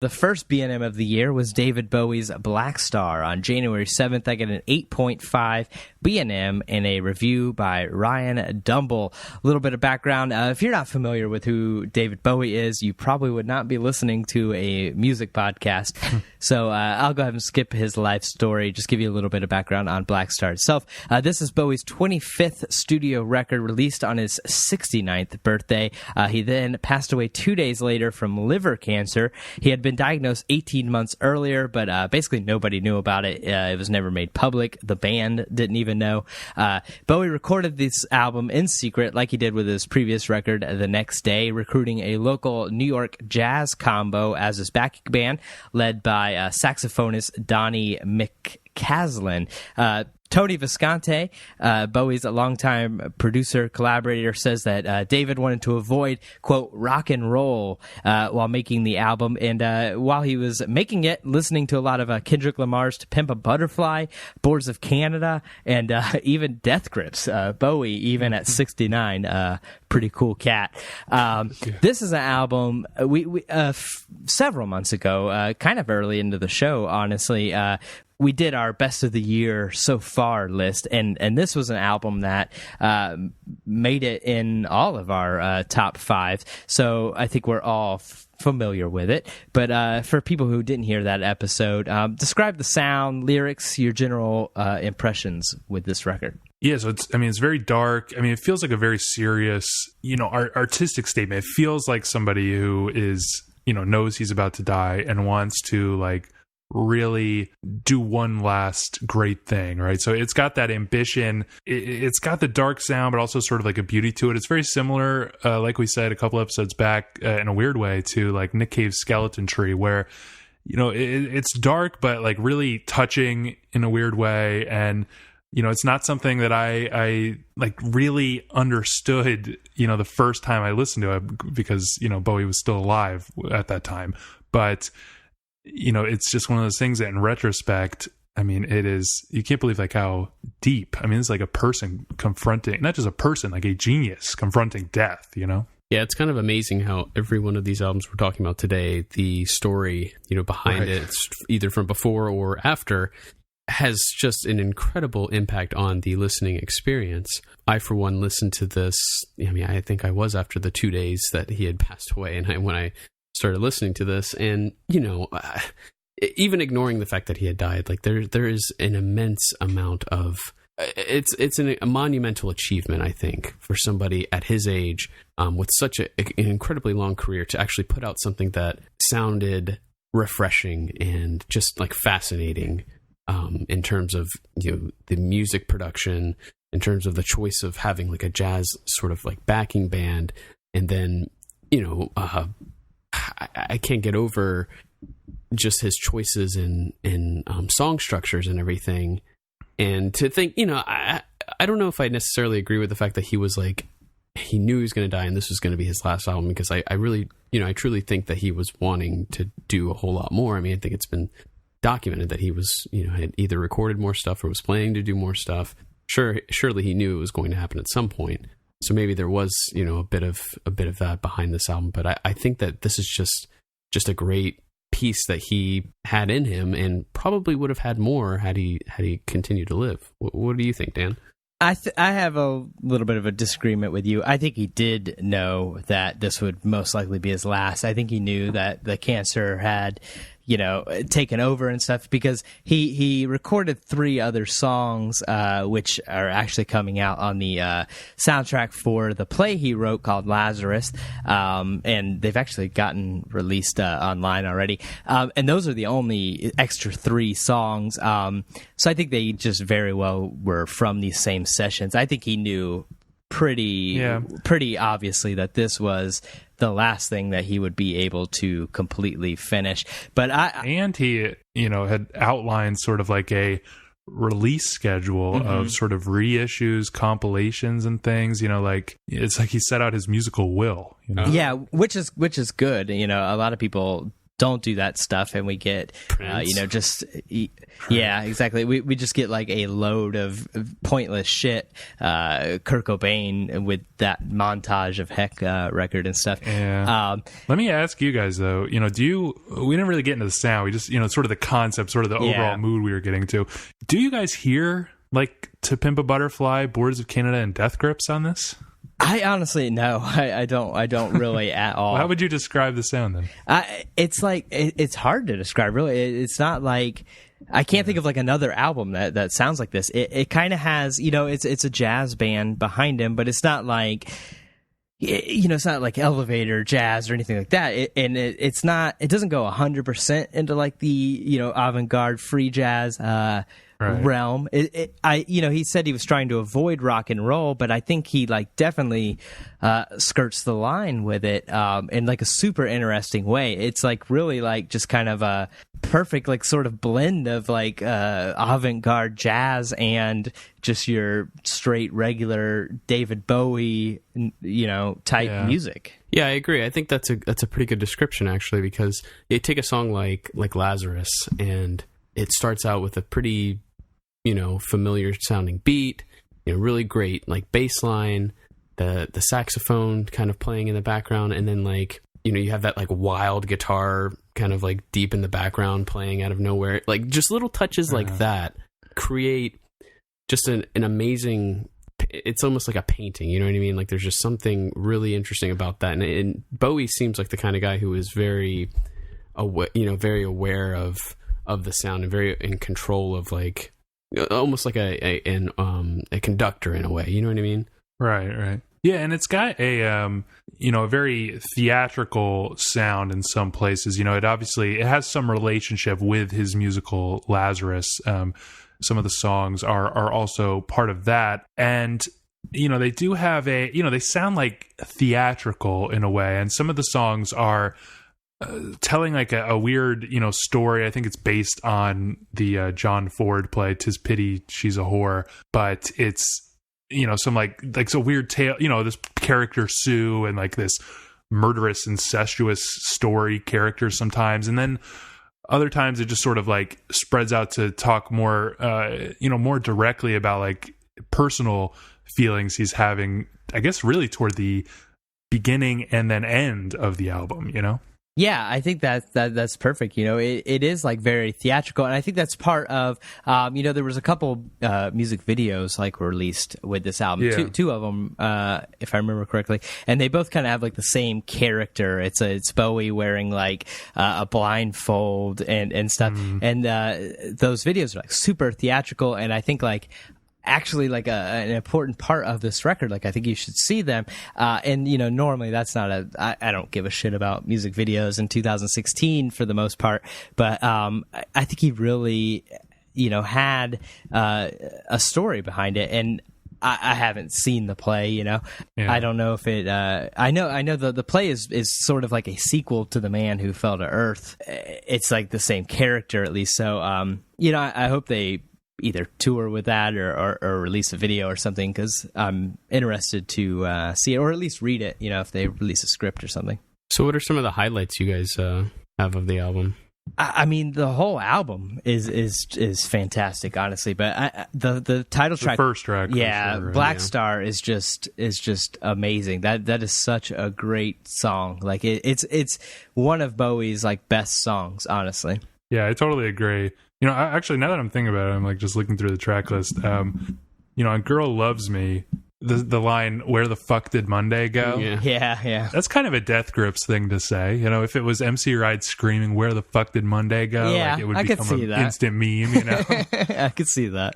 The first B&M of the year was David Bowie's Blackstar. On January 7th, I get an 8.5 B&M in a review by Ryan Dumble. A little bit of background. If you're not familiar with who David Bowie is, you probably would not be listening to a music podcast. So I'll go ahead and skip his life story, just give you a little bit of background on Blackstar itself. This is Bowie's 25th studio record, released on his 69th birthday. He then passed away 2 days later from liver cancer. He had been diagnosed 18 months earlier, but basically nobody knew about it. It was never made public. The band didn't even know. Bowie recorded this album in secret, like he did with his previous record, the next day, recruiting a local New York jazz combo as his backing band, led by saxophonist Donnie McCaslin. Tony Visconti, Bowie's a longtime producer, collaborator, says that David wanted to avoid, quote, rock and roll while making the album. And while he was making it, listening to a lot of Kendrick Lamar's To Pimp a Butterfly, Boards of Canada, and even Death Grips. Bowie, even at 69, pretty cool cat. This is an album we several months ago, kind of early into the show, honestly, we did our best of the year so far list, and this was an album that made it in all of our top five. So I think we're all familiar with it. But for people who didn't hear that episode, describe the sound, lyrics, your general impressions with this record. Yeah, so it's very dark. I mean, it feels like a very serious, artistic statement. It feels like somebody who is, knows he's about to die and wants to really do one last great thing, right? So it's got that ambition. It's got the dark sound, but also sort of like a beauty to it. It's very similar, like we said a couple episodes back, in a weird way, to like Nick Cave's Skeleton Tree, where it's dark, but like really touching in a weird way. And it's not something that I like really understood, the first time I listened to it, because Bowie was still alive at that time. But it's just one of those things that in retrospect, I mean, it is, you can't believe how deep. I mean, it's like a person confronting, not just a person, like a genius confronting death, Yeah, it's kind of amazing how every one of these albums we're talking about today, the story, behind right. it, either from before or after, has just an incredible impact on the listening experience. I, for one, listened to this, I think I was after the 2 days that he had passed away, and when I started listening to this, and even ignoring the fact that he had died, there is an immense amount of it's a monumental achievement, I think, for somebody at his age, with such an incredibly long career, to actually put out something that sounded refreshing and just fascinating, in terms of the music production, in terms of the choice of having a jazz sort of backing band, and then I can't get over just his choices in song structures and everything. And to think, I don't know if I necessarily agree with the fact that he was he knew he was going to die and this was going to be his last album, because I really, I truly think that he was wanting to do a whole lot more. I mean, I think it's been documented that he was, had either recorded more stuff or was planning to do more stuff. Surely he knew it was going to happen at some point. So maybe there was, a bit of that behind this album, but I think that this is just a great piece that he had in him, and probably would have had more had he continued to live. What do you think, Dan? I have a little bit of a disagreement with you. I think he did know that this would most likely be his last. I think he knew that the cancer had, taken over and stuff, because he recorded 3 other songs, which are actually coming out on the soundtrack for the play he wrote called Lazarus, and they've actually gotten released online already. And those are the only extra 3 songs. So I think they just very well were from these same sessions. I think he knew pretty obviously that this was the last thing that he would be able to completely finish. But and he, had outlined sort of a release schedule of sort of reissues, compilations, and things. It's like he set out his musical will. Yeah, which is good. A lot of people don't do that stuff, and we get yeah, exactly, we just get like a load of pointless shit. Kurt Cobain with that montage of Heck record and stuff. Let me ask you guys though, we didn't really get into the sound, we just sort of the concept, sort of the overall mood we were getting to. Do you guys hear like To Pimp a Butterfly, Boards of Canada, and Death Grips on this? I honestly no, I don't really at all. Well, how would you describe the sound then? It's like it's hard to describe. Really, it's not like I can't think of like another album that sounds like this. It kind of has, it's a jazz band behind him, but it's not like it's not like elevator jazz or anything like that. It's not. It doesn't go 100% into like the avant-garde free jazz. Realm. He said he was trying to avoid rock and roll, but I think he like definitely skirts the line with it in like a super interesting way. It's like really like just kind of a perfect like sort of blend of like avant-garde jazz and just your straight regular David Bowie type music. Yeah, I agree. I think that's a pretty good description actually, because you take a song like Lazarus, and it starts out with a pretty familiar sounding beat, really great like bass line, the saxophone kind of playing in the background, and then like you have that like wild guitar kind of like deep in the background playing out of nowhere. Like just little touches like that create just an amazing, it's almost like a painting, you know what I mean? Like there's just something really interesting about that. And Bowie seems like the kind of guy who is very very aware of the sound and very in control of like almost like a conductor in a way, you know what I mean? Right. Yeah, and it's got a very theatrical sound in some places. It has some relationship with his musical Lazarus. Some of the songs are also part of that, and they do have they sound like theatrical in a way, and some of the songs are telling like a weird story. I think it's based on the John Ford play "'Tis Pity She's a Whore," but it's some like a weird tale, this character Sue, and like this murderous incestuous story character sometimes, and then other times it just sort of like spreads out to talk more more directly about like personal feelings he's having, I guess really toward the beginning and then end of the album. Yeah, I think that's perfect. It is like very theatrical, and I think that's part of. There was a couple music videos like released with this album, two of them, if I remember correctly, and they both kind of have like the same character. It's Bowie wearing like a blindfold and stuff, and those videos are like super theatrical, and I think like. Actually like an important part of this record. Like I think you should see them, and normally that's not I don't give a shit about music videos in 2016 for the most part, but I think he really had a story behind it, and I haven't seen the play. I don't know if it I know the play is sort of like a sequel to The Man Who Fell to Earth. It's like the same character at least, so I hope they either tour with that or release a video or something, because I'm interested to see it, or at least read it, if they release a script or something. So what are some of the highlights you guys have of the album? I mean, the whole album is fantastic, honestly, but the title track, the first track, yeah, sure, right? Blackstar is just amazing. That is such a great song. Like it's one of Bowie's like best songs, honestly. Yeah, I totally agree. Actually, now that I'm thinking about it, I'm like just looking through the track list. On "Girl Loves Me," the line "Where the fuck did Monday go?" Yeah. That's kind of a Death Grips thing to say. If it was MC Ride screaming "Where the fuck did Monday go?" Yeah, like it would I become an instant meme. I could see that.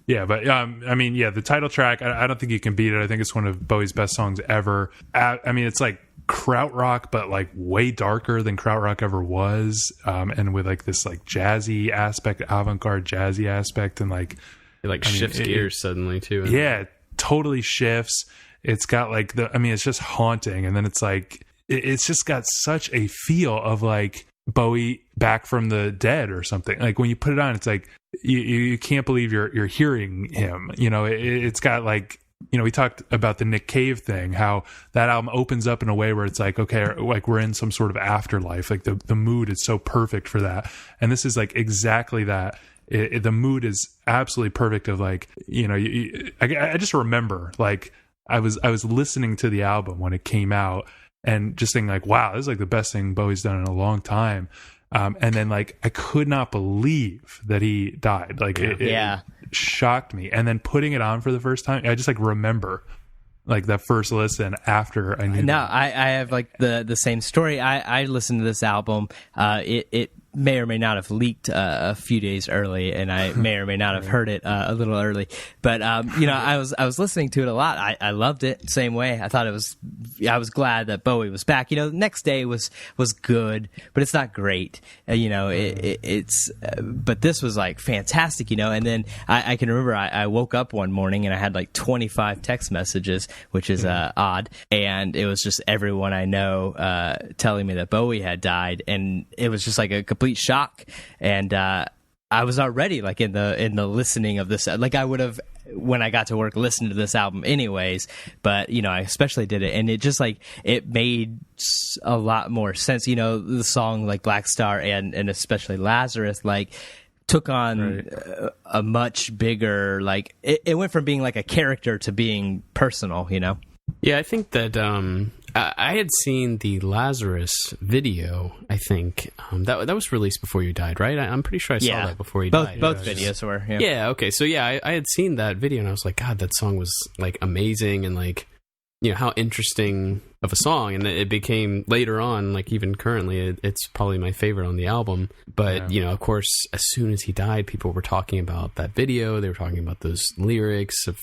Yeah, but the title track, I don't think you can beat it. I think it's one of Bowie's best songs ever. It's like krautrock, but like way darker than krautrock ever was, and with like this like jazzy aspect, avant-garde jazzy aspect, and like it shifts gears suddenly too. Yeah, it totally shifts. It's got like it's just haunting, and then it's like it's just got such a feel of like Bowie back from the dead or something. Like when you put it on, it's like you can't believe you're hearing him. It's got like we talked about the Nick Cave thing, how that album opens up in a way where it's like, okay, like we're in some sort of afterlife. Like the mood is so perfect for that. And this is like exactly that. The mood is absolutely perfect of like, I just remember like I was listening to the album when it came out and just thinking like, wow, this is like the best thing Bowie's done in a long time. And then like I could not believe that he died. Like it shocked me. And then putting it on for the first time, I just like remember like that first listen after I knew. No, I have like the same story. I listened to this album. It may or may not have leaked a few days early, and I may or may not have heard it a little early. But I was listening to it a lot. I loved it. Same way. I thought I was glad that Bowie was back. The next day was good, but it's not great. It's but this was like fantastic. And then I can remember I woke up one morning and I had like 25 text messages, which is odd, and it was just everyone I know telling me that Bowie had died, and it was just like a complete shock. And I was already like in the listening of this, like I would have when I got to work listened to this album anyways, but I especially did it, and it just like it made a lot more sense. The song like Blackstar and especially Lazarus like took on a much bigger, like it went from being like a character to being personal. Yeah, I think that I had seen the Lazarus video. I think that was released before you died, right? I'm pretty sure I saw that before you died. Both videos were. Yeah. Yeah. Okay. So yeah, I had seen that video and I was like, God, that song was like amazing, and like how interesting of a song, and it became later on, like even currently, it's probably my favorite on the album. But of course, as soon as he died, people were talking about that video. They were talking about those lyrics of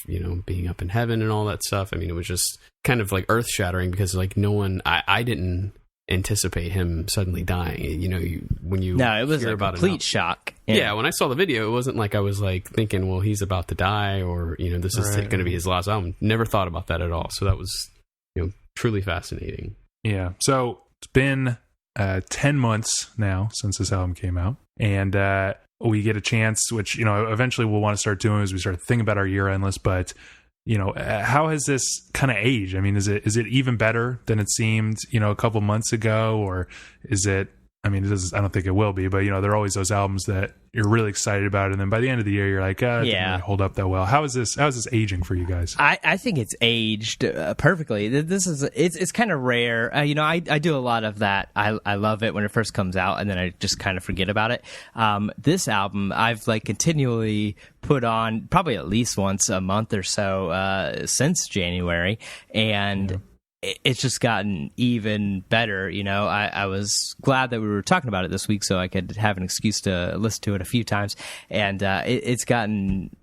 being up in heaven and all that stuff. I mean, it was just kind of like earth shattering because like no one, I didn't anticipate him suddenly dying. When you it was a complete shock. Yeah, when I saw the video, it wasn't like I was like thinking, well, he's about to die, or this is going to be his last album. Never thought about that at all. So that was truly fascinating. Yeah. So it's been 10 months now since this album came out, and we get a chance, which eventually we'll want to start doing as we start thinking about our year-end list. But how has this kind of aged? I mean, is it even better than it seemed a couple months ago, or is it? I mean, I don't think it will be, but there are always those albums that you're really excited about, and then by the end of the year, you're like, it didn't really hold up that well. How is this aging for you guys? I think it's aged perfectly. It's kind of rare. I do a lot of that. I love it when it first comes out, and then I just kind of forget about it. This album, I've like continually put on probably at least once a month or so since January, and it's just gotten even better. I was glad that we were talking about it this week so I could have an excuse to listen to it a few times, and it's gotten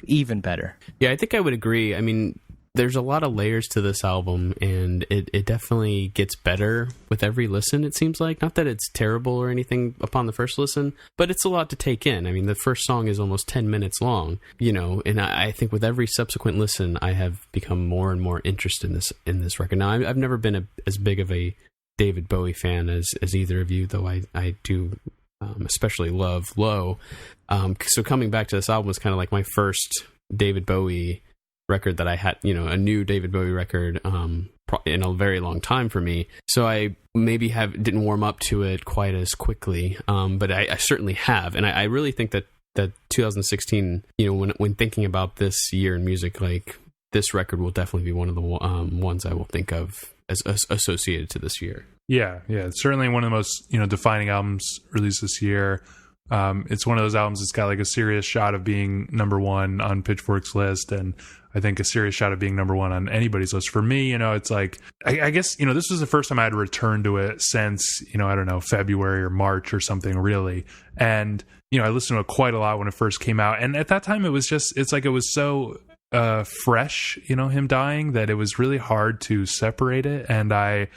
even better. Yeah, I think I would agree. I mean, there's a lot of layers to this album, and it definitely gets better with every listen, it seems like. Not that it's terrible or anything upon the first listen, but it's a lot to take in. I mean, the first song is almost 10 minutes long, and I think with every subsequent listen, I have become more and more interested in this record. Now, I've never been as big of a David Bowie fan as either of you, though I do especially love Low. So coming back to this album was kind of like my first David Bowie record that I had, a new David Bowie record in a very long time for me. So I maybe didn't warm up to it quite as quickly, but I certainly have. And I really think that 2016, when thinking about this year in music, like this record will definitely be one of the ones I will think of as associated to this year. Yeah. It's certainly one of the most defining albums released this year. It's one of those albums that's got like a serious shot of being number one on Pitchfork's list, and I think a serious shot of being number one on anybody's list. For me, it's like, I guess, this was the first time I had returned to it since, I don't know, February or March or something, really. And, I listened to it quite a lot when it first came out. And at that time, it was so fresh, him dying, that it was really hard to separate it. And I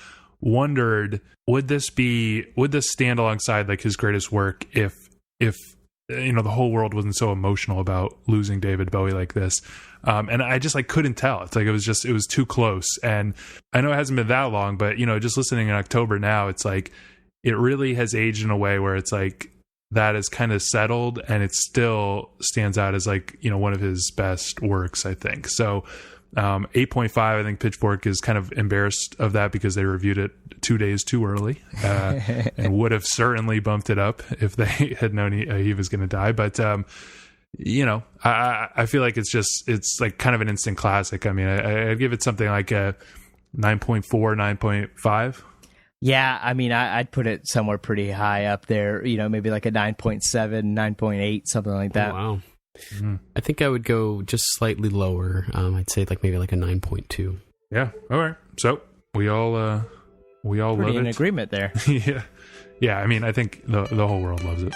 wondered, would this stand alongside like his greatest work if the whole world wasn't so emotional about losing David Bowie like this. And I just like couldn't tell. It's like it was too close. And I know it hasn't been that long, but just listening in October now, it's like it really has aged in a way where it's like that is kind of settled, and it still stands out as like one of his best works, I think. So 8.5, I think Pitchfork is kind of embarrassed of that because they reviewed it 2 days too early, and would have certainly bumped it up if they had known he was going to die. But I feel like it's like kind of an instant classic. I mean, I'd give it something like a 9.4, 9.5. Yeah, I mean, I'd put it somewhere pretty high up there, maybe like a 9.7, 9.8, something like that. Oh, wow. Mm-hmm. I think I would go just slightly lower. I'd say maybe like a 9.2. Yeah. All right. So we all pretty love it. in agreement there. Yeah. I mean, I think the whole world loves it.